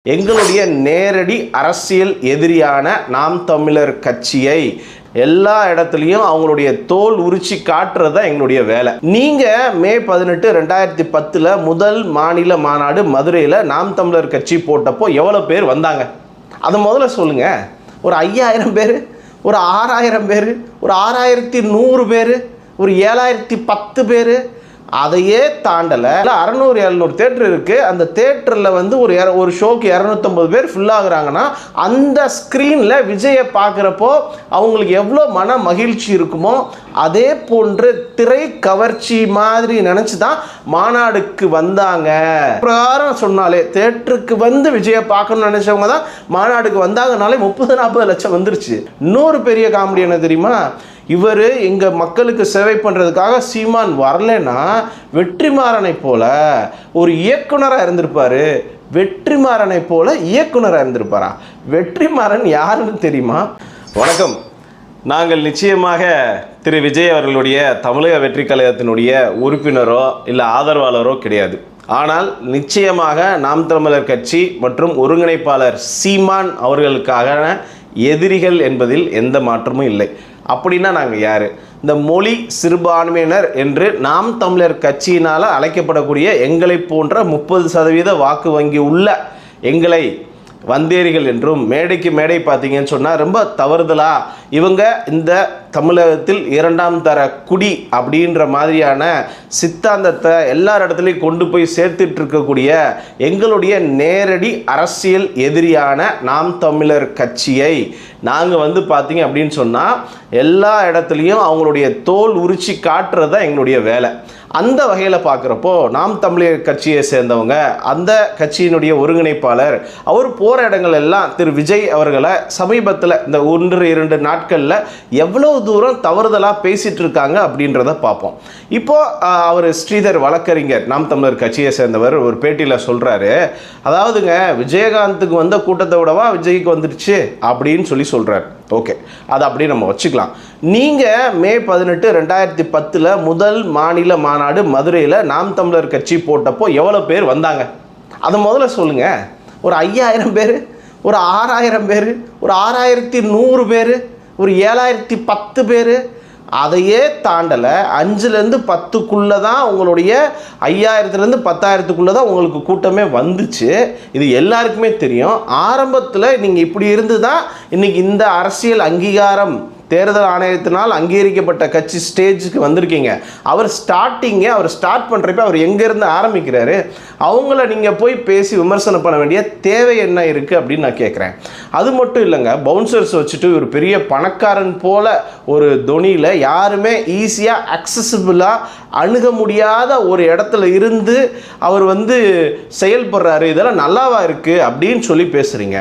எங்களுடைய நேரடி அரசியல் எதிரியான நாம் தமிழர் கட்சியை எல்லா இடத்துலையும் அவங்களுடைய தோல் உரிச்சி காட்டுறது தான் எங்களுடைய வேலை. நீங்கள் மே 18, 2010 முதல் மாநில மாநாடு மதுரையில் நாம் தமிழர் கட்சி போட்டப்போ எவ்வளோ பேர் வந்தாங்க? அதை முதல்ல சொல்லுங்கள். ஒரு 5000 பேர், ஒரு 6000 பேர், ஒரு 6100 பேர், ஒரு 7010 பேர், அதையே தாண்டலை. 600-700 தேட்டர் இருக்குது. அந்த தேட்டரில் வந்து ஒரு ஷோக்கு 250 பேர் ஃபில் ஆகுறாங்கன்னா அந்த ஸ்க்ரீனில் விஜயை பார்க்குறப்போ அவங்களுக்கு எவ்வளோ மன மகிழ்ச்சி இருக்குமோ அதே போன்று திரை கவர்ச்சி மாதிரி நினச்சி தான் மாநாடுக்கு வந்தாங்க. பிரகாரம் சொன்னாலே தேட்டருக்கு வந்து விஜயை பார்க்கணும்னு நினச்சவங்க தான் மாநாடுக்கு வந்தாங்கனாலே 30-40 லட்சம் வந்துருச்சு. இன்னொரு பெரிய காமெடி என்ன தெரியுமா? இவர் எங்கள் மக்களுக்கு சேவை பண்ணுறதுக்காக சீமான் வரலைன்னா வெற்றிமாறனை போல ஒரு இயக்குனராக இருந்திருப்பார். வெற்றிமாறனை போல இயக்குனராக இருந்திருப்பாரா? வெற்றிமாறன் யாருன்னு தெரியுமா? வணக்கம். நாங்கள் நிச்சயமாக திரு விஜய் அவர்களுடைய தமிழக வெற்றி கழகத்தினுடைய உறுப்பினரோ இல்லை ஆதரவாளரோ கிடையாது. ஆனால் நிச்சயமாக நாம் தமிழர் கட்சி மற்றும் ஒருங்கிணைப்பாளர் சீமான் அவர்களுக்கான எதிரிகள் என்பதில் எந்த மாற்றமும் இல்லை. அப்படின்னா நாங்கள் யார்? இந்த மொழி சிறுபான்மையினர் என்று நாம் தமிழர் கட்சியினால் அழைக்கப்படக்கூடிய எங்களை போன்ற 30% வாக்கு வங்கி உள்ள எங்களை வந்தேரிகள் என்றும், மேடைக்கு மேடை பார்த்தீங்கன்னு சொன்னால் ரொம்ப தவறுதலாக இவங்க இந்த தமிழகத்தில் 2ஆம் தர குடி அப்படின்ற மாதிரியான சித்தாந்தத்தை எல்லார் இடத்துலையும் கொண்டு போய் சேர்த்துட்டு இருக்கக்கூடிய எங்களுடைய நேரடி அரசியல் எதிரியான நாம் தமிழர் கட்சியை நாங்கள் வந்து பார்த்தீங்க அப்படின்னு சொன்னால் எல்லா இடத்துலையும் அவங்களுடைய தோல் உரிச்சி காட்டுறது தான் எங்களுடைய வேலை. அந்த வகையில் பார்க்குறப்போ நாம் தமிழர் கட்சியை சேர்ந்தவங்க, அந்த கட்சியினுடைய ஒருங்கிணைப்பாளர், அவர் போகிற இடங்கள் எல்லாம் திரு விஜய் அவர்களை சமீபத்தில் இந்த 1-2 நாட்களில் எவ்வளோ தூரம் தவறுதலாக பேசிகிட்டு இருக்காங்க அப்படின்றத பார்ப்போம். இப்போது அவர் ஸ்ரீதர் வழக்கறிஞர் நாம் தமிழர் கட்சியை சேர்ந்தவர் ஒரு பேட்டியில் சொல்கிறாரு, அதாவதுங்க விஜயகாந்துக்கு வந்த கூட்டத்தை விடவா விஜய்க்கு வந்துடுச்சு அப்படின்னு சொல்கிறார். ஓகே, அதை அப்படியே நம்ம வச்சுக்கலாம். நீங்கள் மே 18, 2010 முதல் மாநில மாநாடு மதுரையில் நாம் தமிழர் கட்சி போட்டப்போ எவ்வளோ பேர் வந்தாங்க? அதை முதல்ல சொல்லுங்கள். ஒரு 5000 பேர், ஒரு 6000 பேர், ஒரு 6100 பேர், ஒரு 7010 பேர், அதையே தாண்டலை. 5-10க்குள்ளே தான் உங்களுடைய 5000-10,000க்குள்ளே தான் உங்களுக்கு கூட்டமே வந்துச்சு. இது எல்லாருக்குமே தெரியும். ஆரம்பத்தில் நீங்கள் இப்படி இருந்து தான் இன்றைக்கி இந்த அரசியல் அங்கீகாரம் தேர்தல் ஆணையத்தினால் அங்கீகரிக்கப்பட்ட கட்சி ஸ்டேஜுக்கு வந்திருக்கீங்க. அவர் ஸ்டார்ட் பண்ணுறப்ப அவர் எங்கேருந்து ஆரம்பிக்கிறாரு? அவங்கள நீங்கள் போய் பேசி விமர்சனம் பண்ண வேண்டிய தேவை என்ன இருக்குது அப்படின்னு நான் கேட்குறேன். அது மட்டும் இல்லைங்க, பவுன்சர்ஸ் வச்சுட்டு ஒரு பெரிய பணக்காரன் போல் ஒரு தொனியில் யாருமே ஈஸியாக அக்சசிபிளாக அணுக முடியாத ஒரு இடத்துல இருந்து அவர் வந்து செயல்படுறாரு, இதெல்லாம் நல்லாவா இருக்குது அப்படின்னு சொல்லி பேசுகிறீங்க.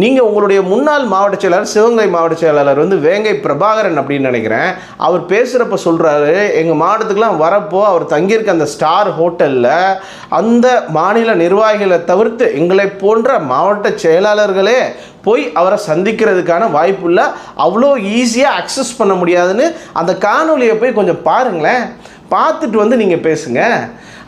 நீங்கள் உங்களுடைய முன்னாள் மாவட்ட செயலாளர், சிவகங்கை மாவட்ட செயலாளர் வந்து வேங்கை பிரபாகரன் அப்படின்னு நினைக்கிறேன், அவர் பேசுகிறப்ப சொல்கிறாரு, எங்கள் மாவட்டத்துக்கெலாம் வரப்போ அவர் தங்கியிருக்க அந்த ஸ்டார் ஹோட்டலில் அந்த மாநில நிர்வாகிகளை தவிர்த்து எங்களை போன்ற மாவட்ட செயலாளர்களே போய் அவரை சந்திக்கிறதுக்கான வாய்ப்பு இல்லை, அவ்வளோ ஈஸியாக அக்சஸ் பண்ண முடியாதுன்னு அந்த காணொலியை போய் கொஞ்சம் பாருங்களேன். பார்த்துட்டு வந்து நீங்கள் பேசுங்க.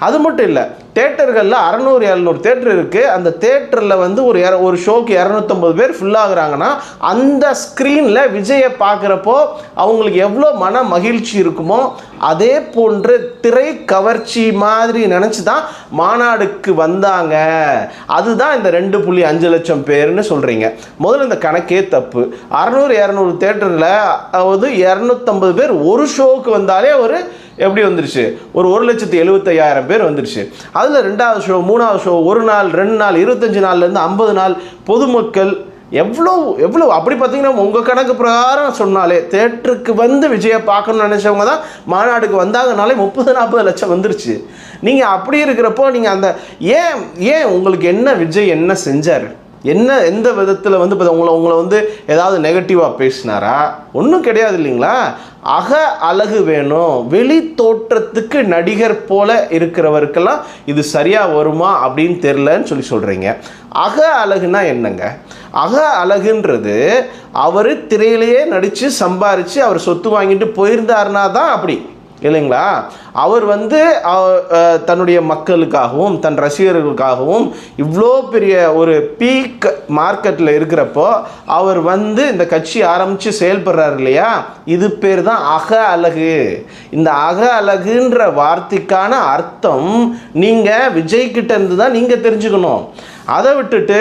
அது மட்டும் இல்லை, தேட்டர்களில் 600-700 தேட்டர் இருக்குது. அந்த தேட்டரில் வந்து ஒரு ஷோக்கு 250 பேர் ஃபில் ஆகுறாங்கன்னா அந்த ஸ்க்ரீனில் விஜயை பார்க்குறப்போ அவங்களுக்கு எவ்வளோ மன மகிழ்ச்சி இருக்குமோ அதே போன்று திரை கவர்ச்சி மாதிரி நினச்சி தான் மாநாடுக்கு வந்தாங்க. அதுதான் இந்த 2.5 லட்சம் பேர்னு சொல்கிறீங்க. முதல்ல இந்த கணக்கே தப்பு. 600-700 தேட்டரில் அதாவது 250 பேர் ஒரு ஷோவுக்கு வந்தாலே ஒரு எப்படி வந்துருச்சு? ஒரு 1,75,000 பேர் வந்துருச்சு. அதில் 2வது ஷோ, 3வது ஷோ, 1 நாள், 2 நாள், 25 நாள்லேருந்து 50 நாள் பொதுமக்கள் எவ்வளோ அப்படி பார்த்தீங்கன்னா உங்கள் கணக்கு பிரகாரம் சொன்னாலே தேட்டருக்கு வந்து விஜயை பார்க்கணும்னு நினச்சவங்க தான் மாநாடுக்கு வந்தாங்கனாலே 30-40 லட்சம் வந்துருச்சு. நீங்கள் அப்படி இருக்கிறப்போ நீங்கள் அந்த ஏன் உங்களுக்கு என்ன விஜய் என்ன செஞ்சார்? எந்த விதத்தில் வந்து இப்போ உங்களை வந்து ஏதாவது நெகட்டிவாக பேசினாரா? ஒன்றும் கிடையாது இல்லைங்களா? அக அழகு வேணும், வெளி தோற்றத்துக்கு நடிகர் போல இருக்கிறவருக்கெல்லாம் இது சரியாக வருமா அப்படின்னு தெரிலன்னு சொல்கிறீங்க. அக அழகுனா என்னங்க? அக அழகுன்றது அவர் திரையிலேயே நடித்து சம்பாரித்து அவர் சொத்து வாங்கிட்டு போயிருந்தாருனா தான் அப்படி இல்லைங்களா? அவர் வந்து தன்னுடைய மக்களுக்காகவும் தன் ரசிகர்களுக்காகவும் இவ்வளோ பெரிய ஒரு பீக் மார்க்கெட்டில் இருக்கிறப்போ அவர் வந்து இந்த கட்சி ஆரம்பித்து செயல்படுறாரு இல்லையா, இது பேர் தான் அக அழகு. இந்த அக அழகுன்ற வார்த்தைக்கான அர்த்தம் நீங்கள் விஜய் கிட்ட இருந்து தான் நீங்கள் தெரிஞ்சுக்கணும். அதை விட்டுட்டு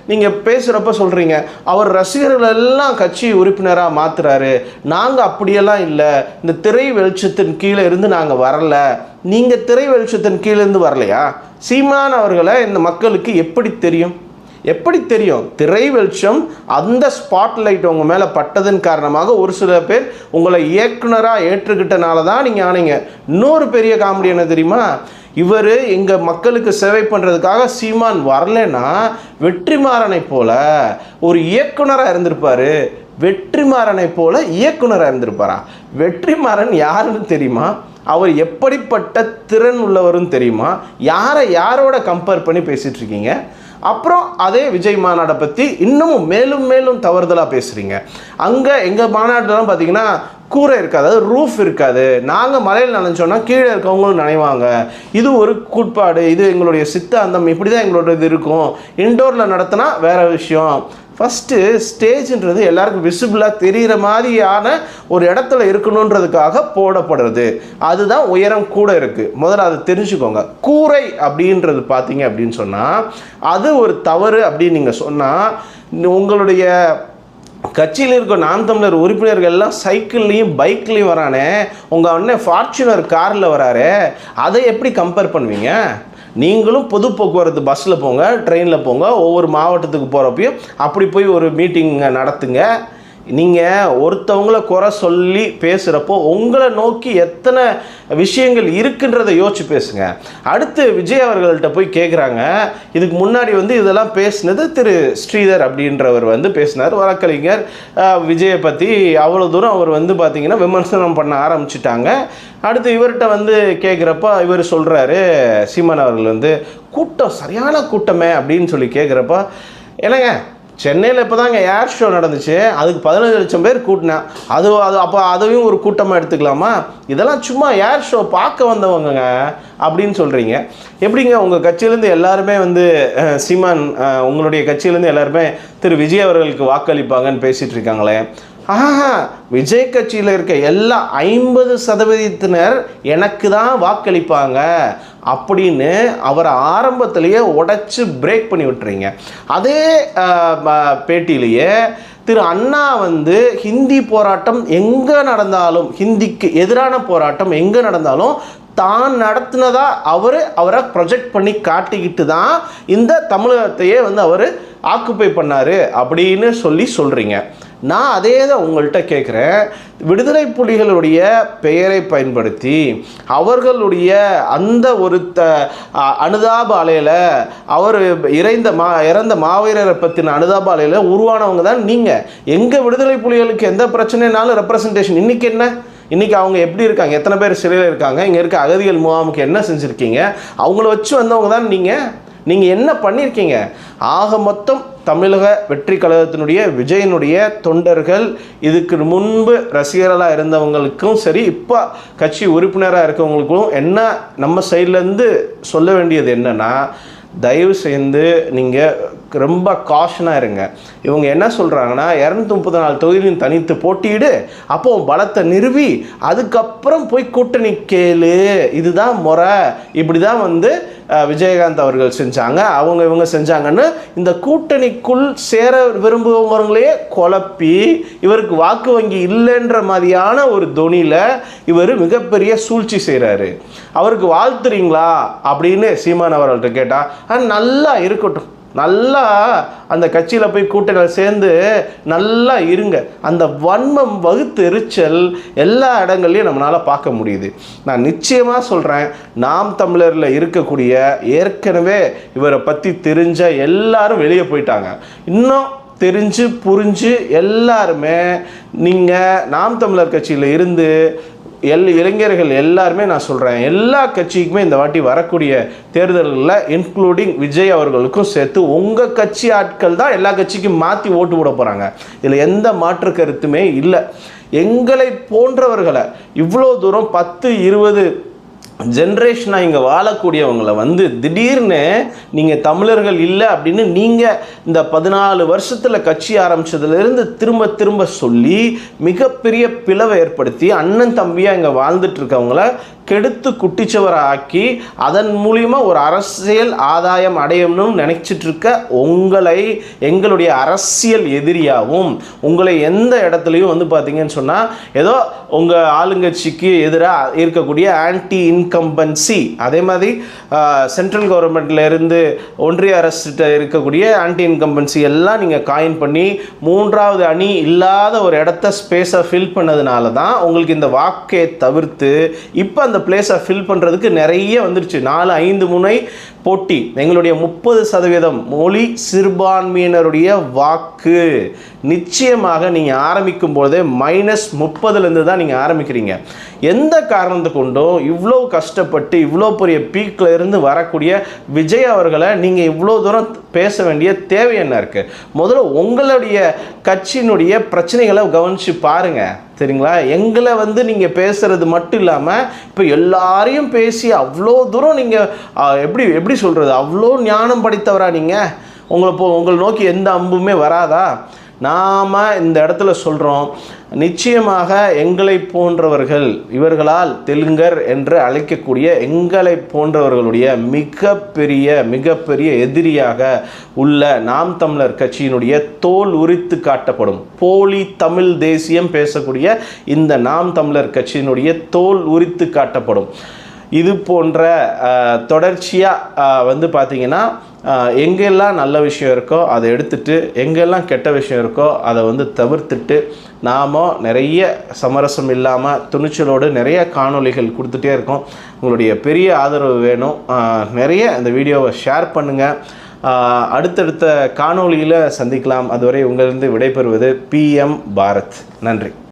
நீங்கள் பேசுகிறப்ப சொல்கிறீங்க அவர் ரசிகர்கள் எல்லாம் கட்சி உறுப்பினராக மாற்றுறாரு, நாங்கள் அப்படியெல்லாம் இல்லை, இந்த திரை வெளிச்சத்தின் கீழே இருந்து நாங்கள் வரல. நீங்கள் திரை வெளிச்சத்தின் கீழே இருந்து வரலையா? சீமான் அவர்களை இந்த மக்களுக்கு எப்படி தெரியும்? எப்படி தெரியும்? திரை வெளிச்சம் அந்த ஸ்பாட்லைட் உங்கள் மேலே பட்டதன் காரணமாக ஒரு சில பேர் உங்களை இயக்குனராக ஏற்றுக்கிட்டனால தான் நீங்கள் ஆனீங்க. இன்னொரு பெரிய காமெடி என்ன தெரியுமா? இவர் எங்கள் மக்களுக்கு சேவை பண்ணுறதுக்காக சீமான் வரலன்னா வெற்றிமாறனை போல ஒரு இயக்குனராக இருந்திருப்பார். வெற்றிமாறனை போல இயக்குனராக இருந்திருப்பாரா? வெற்றிமாறன் யாருன்னு தெரியுமா? அவர் எப்படிப்பட்ட திறன் உள்ளவரும் தெரியுமா? யாரோட கம்பேர் பண்ணி பேசிகிட்டு இருக்கீங்க? அப்புறம் அதே விஜய் மாநாடை பற்றி இன்னமும் மேலும் மேலும் தவறுதலாக பேசுகிறீங்க. அங்கே எங்கள் மாநாட்டிலாம் பார்த்தீங்கன்னா கூரை இருக்காது, அதாவது ரூஃப் இருக்காது. நாங்கள் மலையில் நனைஞ்சோன்னா கீழே இருக்கவங்களும் நினைவாங்க. இது ஒரு கூட்பாடு, இது எங்களுடைய சித்தாந்தம், இப்படி தான் எங்களோட இது இருக்கும். இன்டோரில் நடத்தினா வேறு விஷயம். ஃபஸ்ட்டு ஸ்டேஜ்ன்றது எல்லாருக்கும் விசிபிளாக தெரிகிற மாதிரியான ஒரு இடத்துல இருக்கணுன்றதுக்காக போடப்படுறது. அதுதான் உயரம் கூட இருக்குது. முதல்ல அதை தெரிஞ்சுக்கோங்க. கூரை அப்படின்றது பார்த்தீங்க அப்படின்னு சொன்னால் அது ஒரு தவறு அப்படின்னு நீங்கள் சொன்னால் உங்களுடைய கட்சியில் இருக்க நாம் தமிழர் உறுப்பினர்கள் எல்லாம் சைக்கிள்லையும் பைக்லையும் வரானே, உங்கள் அண்ணன் ஃபார்ச்சுனர் காரில் வராரு, அதை எப்படி கம்பேர் பண்ணுவீங்க? நீங்களும் பொது போக்குவரத்து பஸ்ஸில் போங்க, ட்ரெயினில் போங்க, ஒவ்வொரு மாவட்டத்துக்கு போகிறப்பையும் அப்படி போய் ஒரு மீட்டிங் நடத்துங்க. நீங்கள் ஒருத்தவங்கள குறை சொல்லி பேசுகிறப்போ உங்களை நோக்கி எத்தனை விஷயங்கள் இருக்குன்றதை யோசிச்சு பேசுங்க. அடுத்து விஜய் அவர்கள்ட்ட போய் கேட்குறாங்க, இதுக்கு முன்னாடி வந்து இதெல்லாம் பேசினது திரு ஸ்ரீதர் அப்படின்றவர் வந்து பேசினார். வழக்கறிஞர் விஜயை பற்றி அவ்வளோ தூரம் அவர் வந்து பார்த்திங்கன்னா விமர்சனம் பண்ண ஆரம்பிச்சிட்டாங்க. அடுத்து இவர்கிட்ட வந்து கேட்குறப்ப இவர் சொல்கிறாரு, சீமான் அவர்கள் வந்து கூட்டம் சரியான கூட்டமே அப்படின்னு சொல்லி கேட்குறப்ப, என்னங்க சென்னையில் இப்போ தாங்க ஏர் ஷோ நடந்துச்சு, அதுக்கு 15 லட்சம் பேர் கூட்டினேன், அது அப்போ அதையும் ஒரு கூட்டமாக எடுத்துக்கலாமா? இதெல்லாம் சும்மா ஏர் ஷோ பார்க்க வந்தவங்க அப்படின்னு சொல்கிறீங்க. எப்படிங்க உங்கள் கட்சியிலேருந்து எல்லாருமே வந்து சீமான் உங்களுடைய கட்சியிலேருந்து எல்லாருமே திரு விஜய் அவர்களுக்கு வாக்களிப்பாங்கன்னு பேசிகிட்டு இருக்காங்களே? விஜய் கட்சியில் இருக்க எல்லா 50% எனக்கு தான் வாக்களிப்பாங்க அப்படின்னு அவரை ஆரம்பத்திலேயே உடைச்சு பிரேக் பண்ணி விட்டுறீங்க. அதே பேட்டியிலேயே திரு அண்ணா வந்து ஹிந்தி போராட்டம் எங்கே நடந்தாலும், ஹிந்திக்கு எதிரான போராட்டம் எங்கே நடந்தாலும் தான் நடத்தினதா அவரை ப்ரொஜெக்ட் பண்ணி காட்டிக்கிட்டு தான் இந்த தமிழகத்தையே வந்து அவர் ஆக்குப்பை பண்ணார் அப்படின்னு சொல்கிறீங்க. நான் அதே தான் உங்கள்கிட்ட கேட்குறேன். விடுதலை புலிகளுடைய பெயரை பயன்படுத்தி அவர்களுடைய அந்த ஒரு அனுதாப அலையில் அவர் இறந்த மாவீரரை பற்றின அனுதாப அலையில் உருவானவங்க தான் நீங்கள். எங்கள் விடுதலை புலிகளுக்கு எந்த பிரச்சனைனாலும் ரெப்ரசன்டேஷன். இன்றைக்கி என்ன? இன்றைக்கி அவங்க எப்படி இருக்காங்க? எத்தனை பேர் சிறையில் இருக்காங்க? இங்கே இருக்க அகதிகள் முகாமுக்கு என்ன செஞ்சுருக்கீங்க? அவங்கள வச்சு வந்தவங்க தான் நீங்கள் என்ன பண்ணியிருக்கீங்க? ஆக மொத்தம் தமிழக வெற்றி கழகத்தினுடைய விஜயனுடைய தொண்டர்கள், இதுக்கு முன்பு ரசிகர்களாக இருந்தவங்களுக்கும் சரி, இப்போ கட்சி உறுப்பினராக இருக்கவங்களுக்கும் என்ன நம்ம சைட்லேருந்து சொல்ல வேண்டியது என்னென்னா, தயவு செய்து நீங்கள் ரொம்ப காஷனாக இருங்க. இவங்க என்ன சொல்கிறாங்கன்னா 234 தொகுதியிலும் தனித்து போட்டியிடு, அப்போ பலத்தை நிறுவி அதுக்கப்புறம் போய் கூட்டணி கேளு, இதுதான் முறை, இப்படி தான் வந்து விஜயகாந்த் அவர்கள் செஞ்சாங்க, இவங்க செஞ்சாங்கன்னு இந்த கூட்டணிக்குள் சேர விரும்புகிறவங்களே குழப்பி இவருக்கு வாக்கு வங்கி இல்லைன்ற மாதிரியான ஒரு தொனியில் இவர் மிகப்பெரிய சூழ்ச்சி செய்கிறாரு. அவருக்கு வாழ்த்துறீங்களா அப்படின்னு சீமான் அவர்கள்ட்ட கேட்டால், நல்லா இருக்கட்டும், நல்லா அந்த கட்சியில் போய் கூட்டங்கள் சேர்ந்து நல்லா இருங்க. அந்த வன்மம் வகுத்தெரிச்சல் எல்லா இடங்கள்லையும் நம்மளால் பார்க்க முடியுது. நான் நிச்சயமாக சொல்கிறேன், நாம் தமிழரில் இருக்கக்கூடிய ஏற்கனவே இவரை பற்றி தெரிஞ்ச எல்லாரும் வெளியே போயிட்டாங்க. இன்னும் தெரிஞ்சு புரிஞ்சு எல்லாருமே நீங்கள் நாம் தமிழர் கட்சியில் இருந்து இளைஞர்கள் எல்லாருமே, நான் சொல்கிறேன், எல்லா கட்சிக்குமே இந்த வாட்டி வரக்கூடிய தேர்தல்களில் இன்க்ளூடிங் விஜய் அவர்களுக்கும் சேர்த்து உங்கள் கட்சி ஆட்கள் தான் எல்லா கட்சிக்கும் மாற்றி ஓட்டு போட போகிறாங்க. இதில் எந்த மாற்று கருத்துமே இல்லை. எங்களை போன்றவர்களை இவ்வளோ தூரம் 10-20 ஜென்ரேஷனாக இங்கே வாழக்கூடியவங்களை வந்து திடீர்னு நீங்கள் தமிழர்கள் இல்லை அப்படின்னு நீங்கள் இந்த 14 வருஷத்தில் கட்சி ஆரம்பித்ததுலேருந்து திரும்ப திரும்ப சொல்லி மிகப்பெரிய பிளவை ஏற்படுத்தி அண்ணன் தம்பியாக இங்கே வாழ்ந்துட்டுருக்கவங்கள கெடுத்து குட்டிச்சவரை ஆக்கி அதன் மூலிமா ஒரு அரசியல் ஆதாயம் அடையணும்னு நினைச்சிட்டு இருக்க உங்களை எங்களுடைய அரசியல் எதிரியாகவும் உங்களை எந்த இடத்துலையும் வந்து பார்த்தீங்கன்னு சொன்னால் ஏதோ உங்கள் ஆளுங்கட்சிக்கு எதிராக இருக்கக்கூடிய ஆன்டி இன்கம்பன்சி, அதே மாதிரி சென்ட்ரல் கவர்மெண்ட்ல இருந்து ஒன்றிய அரசிட்ட இருக்கக்கூடிய ஆன்டி இன்கம்பன்சி எல்லாம் நீங்கள் காயின் பண்ணி 3வது அணி இல்லாத ஒரு இடத்த ஸ்பேஸை ஃபில் பண்ணதுனால தான் உங்களுக்கு இந்த வாக்கை தவிர்த்து இப்போ அந்த பிளேஸை ஃபில் பண்ணுறதுக்கு நிறைய வந்துருச்சு. 4-5 முனை போட்டி. எங்களுடைய 30% மொழி சிறுபான்மையினருடைய வாக்கு நிச்சயமாக நீங்கள் ஆரம்பிக்கும் போதே -30லேருந்து தான் நீங்கள் ஆரம்பிக்கிறீங்க. எந்த காரணத்தை கொண்டோ இவ்வளோ கஷ்டப்பட்டு இவ்வளோ பெரிய பீக்கில் இருந்து வரக்கூடிய விஜய் அவர்களை நீங்கள் இவ்வளோ தூரம் பேச வேண்டிய தேவை என்ன இருக்குது? முதல்ல உங்களுடைய கட்சியினுடைய பிரச்சனைகளை கவனித்து பாருங்கள், சரிங்களா? எங்களை வந்து நீங்கள் பேசுகிறது மட்டும் இல்லாமல் இப்போ எல்லாரையும் பேசி அவ்வளோ தூரம் நீங்கள் எப்படி சொல்கிறது, அவ்வளோ ஞானம் படித்தவரா நீங்கள்? உங்களை நோக்கி எந்த அம்புமே வராதா? நாம் இந்த இடத்துல சொல்கிறோம், நிச்சயமாக எங்களை போன்றவர்கள், இவர்களால் தெலுங்கர் என்று அழைக்கக்கூடிய எங்களை போன்றவர்களுடைய மிகப்பெரிய எதிரியாக உள்ள நாம் தமிழர் கட்சியினுடைய தோல் உரித்து காட்டப்படும். போலி தமிழ் தேசியம் பேசக்கூடிய இந்த நாம் தமிழர் கட்சியினுடைய தோல் உரித்து காட்டப்படும். இது போன்ற தொடர்ச்சியாக வந்து பார்த்திங்கன்னா எங்கெல்லாம் நல்ல விஷயம் இருக்கோ அதை எடுத்துட்டு, எங்கெல்லாம் கெட்ட விஷயம் இருக்கோ அதை வந்து தவிர்த்துட்டு நாம் நிறைய சமரசம் இல்லாமல் துணிச்சலோடு நிறைய காணொளிகள் கொடுத்துட்டே இருக்கோம். உங்களுடைய பெரிய ஆதரவு வேணும். நிறைய இந்த வீடியோவை ஷேர் பண்ணுங்கள். அடுத்தடுத்த காணொளியில் சந்திக்கலாம். அதுவரை உங்களிருந்து விடைபெறுவது PM பாரத். நன்றி.